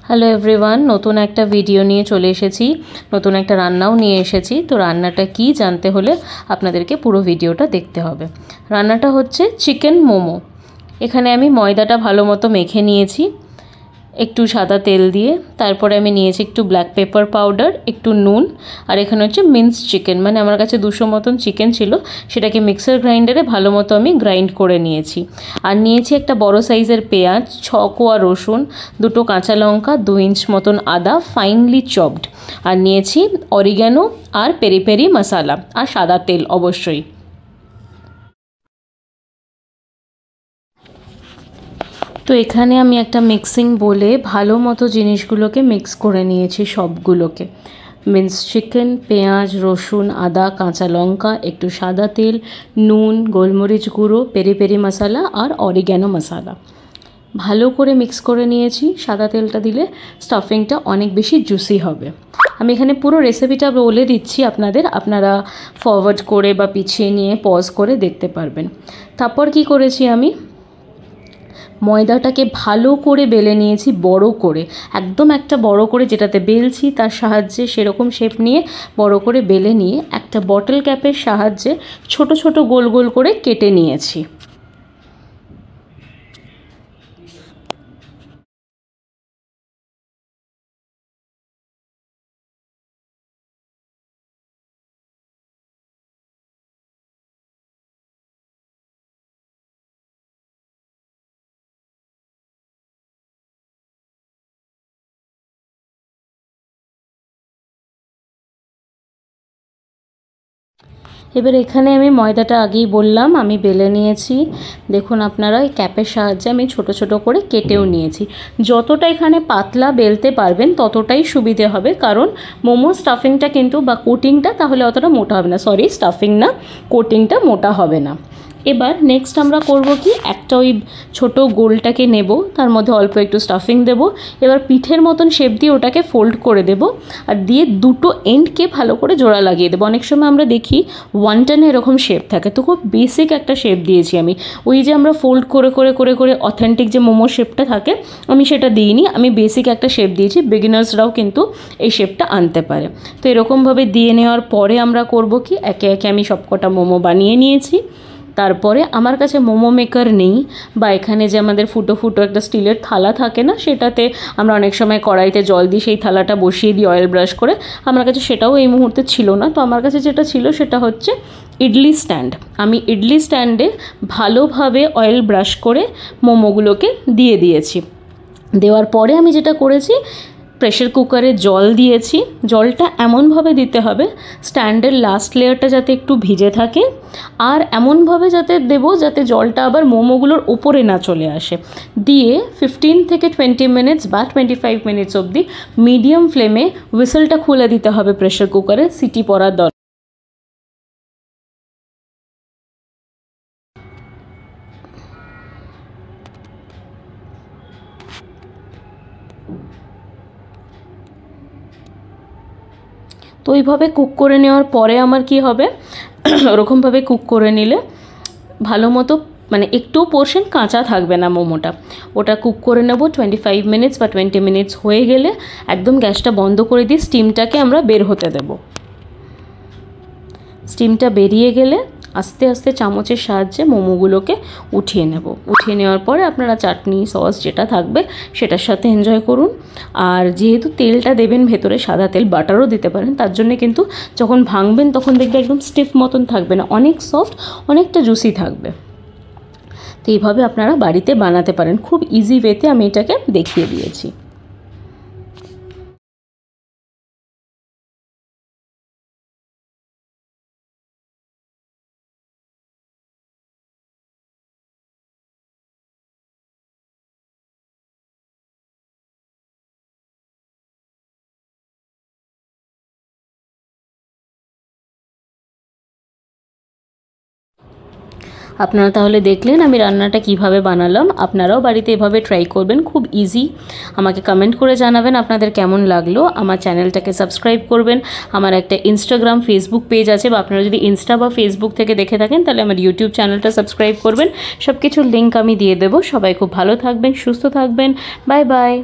Hello everyone, নতুন একটা video নিয়ে চলে এসেছি, নতুন একটা রান্নাও নিয়ে এসেছি। তো রান্নাটা কি জানতে হলে আপনাদেরকে পুরো ভিডিওটা দেখতে হবে। রান্নাটা হচ্ছে চিকেন মোমো। এখানে আমি ময়দাটা ভালো মতো মেখে নিয়েছি একটু সাদা তেল দিয়ে, তারপরে আমি নিয়েছি একটু ব্ল্যাক পেপার পাউডার, একটু নুন, আর এখানে হচ্ছে মিন্স চিকেন, মানে আমার কাছে 200 মতন চিকেন ছিল, সেটাকে মিক্সার গ্রাইন্ডারে ভালো মতো আমি গ্রাইন্ড করে নিয়েছি। আর নিয়েছি একটা বড় সাইজের পেঁয়াজ, 6 কোয়া রসুন, 2টো কাঁচা লঙ্কা, 2 ইঞ্চ মতন আদা ফাইনলি চপড, আর নিয়েছি অরিগ্যানো আর পেরি পেরি মশলা আর সাদা তেল অবশ্যই। তো এখানে আমি একটা মিক্সিং বলে ভালো মতো জিনিসগুলোকে মিক্স করে নিয়েছি সবগুলোকে। মিন্স চিকেন, পেঁয়াজ, রসুন, আদা, কাঁচা লঙ্কা, একটু সাদা তেল, নুন, গোলমরিচ গুঁড়ো, পেরি পেরি মশলা আর অরিগ্যানো মশলা ভালো করে মিক্স করে নিয়েছি। সাদা তেলটা দিলে স্টাফিংটা অনেক বেশি জুসি হবে। আমি এখানে পুরো রেসিপিটা বলে দিচ্ছি আপনারা ফরওয়ার্ড করে বা পিছিয়ে নিয়ে পজ করে দেখতে পারবেন। তারপর কি করেছি, আমি ময়দাটাকে ভালো করে বেলে নিয়েছি, বড় করে, একদম একটা বড় করে, যেটাতে বেলছি তার সাহায্যে সেরকম শেপ নিয়ে বড় করে বেলে নিয়ে একটা বটল ক্যাপের সাহায্যে ছোট ছোট গোল গোল করে কেটে নিয়েছি। এবার এখানে আমি ময়দাটা আগেই বললাম আমি বেলে নিয়েছি। দেখুন আপনারা, এই ক্যাপের সাহায্যে আমি ছোট ছোট করে কেটেও নিয়েছি। যতটা এখানে পাতলা বেলতে পারবেন ততটাই সুবিধে হবে, কারণ মোমো স্টাফিংটা কিন্তু বা কোটিংটা তাহলে অতটা মোটা হবে না, সরি স্টাফিং না, কোটিংটা মোটা হবে না। এবার নেক্সট আমরা করব কি, একটা ওই ছোটো গোলটাকে নেব, তার মধ্যে অল্প একটু স্টাফিং দেব, এবার পিঠের মতন শেপ দিয়ে ওটাকে ফোল্ড করে দেব, আর দিয়ে দুটো এন্ডকে ভালো করে জোড়া লাগিয়ে দেবো। অনেক সময় আমরা দেখি ওয়ানটানে এরকম শেপ থাকে, তো খুব বেসিক একটা শেপ দিয়েছি আমি। ওই যে আমরা ফোল্ড করে করে করে করে অথেন্টিক যে মোমো শেপটা থাকে আমি সেটা দিইনি, আমি বেসিক একটা শেপ দিয়েছি। বিগিনার্সরাও কিন্তু এই শেপটা আনতে পারে। তো এরকমভাবে দিয়ে নেওয়ার পরে আমরা করব কি, একে একে আমি সবকটা মোমো বানিয়ে নিয়েছি। তারপরে আমার কাছে মোমো মেকার নেই, বা এখানে যে আমাদের ফুটো ফুটো একটা স্টিলের থালা থাকে না, সেটাতে আমরা অনেক সময় কড়াইতে জল দিই, সেই থালাটা বসিয়ে দিই অয়েল ব্রাশ করে, আমার কাছে সেটাও এই মুহূর্তে ছিল না। তো আমার কাছে যেটা ছিল সেটা হচ্ছে ইডলি স্ট্যান্ড। আমি ইডলি স্ট্যান্ডে ভালোভাবে অয়েল ব্রাশ করে মোমোগুলোকে দিয়ে দিয়েছি। দেওয়ার পরে আমি যেটা করেছি, প্রেশার কুকারে জল দিয়েছি। জলটা এমনভাবে দিতে হবে স্ট্যান্ডের লাস্ট লেয়ারটা যাতে একটু ভিজে থাকে, আর এমনভাবে যাতে দেবো যাতে জলটা আবার মোমোগুলোর উপরে না চলে আসে। দিয়ে 15 থেকে 20 মিনিটস বা 25 মিনিটস অবধি মিডিয়াম ফ্লেমে হুইসেলটা খুলে দিতে হবে প্রেশার কুকারে, সিটি পড়ার দরকার। তো ওইভাবে কুক করে নেওয়ার পরে আমার কি হবে, ওরকমভাবে কুক করে নিলে ভালো মতো, মানে একটু পোর্শন কাঁচা থাকবে না মোমোটা। ওটা কুক করে নেব 25 মিনিটস বা 20 মিনিটস হয়ে গেলে একদম গ্যাসটা বন্ধ করে দিয়ে স্টিমটাকে আমরা বের হতে দেব। স্টিমটা বেরিয়ে গেলে আস্তে আস্তে চামচের সাহায্যে মোমোগুলোকে উঠিয়ে নেব। উঠিয়ে নেওয়ার পরে আপনারা চাটনি সস যেটা থাকবে সেটার সাথে এনজয় করুন। আর যেহেতু তেলটা দেবেন ভেতরে, সাদা তেল, বাটারও দিতে পারেন, তার জন্যে কিন্তু যখন ভাঙবেন তখন দেখবে একদম স্টিফ মতন থাকবে না, অনেক সফট, অনেকটা জুসি থাকবে। তো এইভাবে আপনারা বাড়িতে বানাতে পারেন, খুব ইজি ওয়েতে আমি এটাকে দেখিয়ে দিয়েছি। আপনারা তাহলে দেখলেন আমি রান্নাটা কিভাবে বানালাম। আপনারাও বাড়িতে এভাবে ট্রাই করবেন, খুব ইজি। আমাকে কমেন্ট করে জানাবেন আপনাদের কেমন লাগলো। আমার চ্যানেলটাকে সাবস্ক্রাইব করবেন। আমার একটা ইনস্টাগ্রাম, ফেসবুক পেজ আছে, বা আপনারা যদি ইনস্টা বা ফেসবুক থেকে দেখে থাকেন তাহলে আমার ইউটিউব চ্যানেলটা সাবস্ক্রাইব করবেন। সব কিছুর লিঙ্ক আমি দিয়ে দেবো। সবাই খুব ভালো থাকবেন, সুস্থ থাকবেন। Bye bye.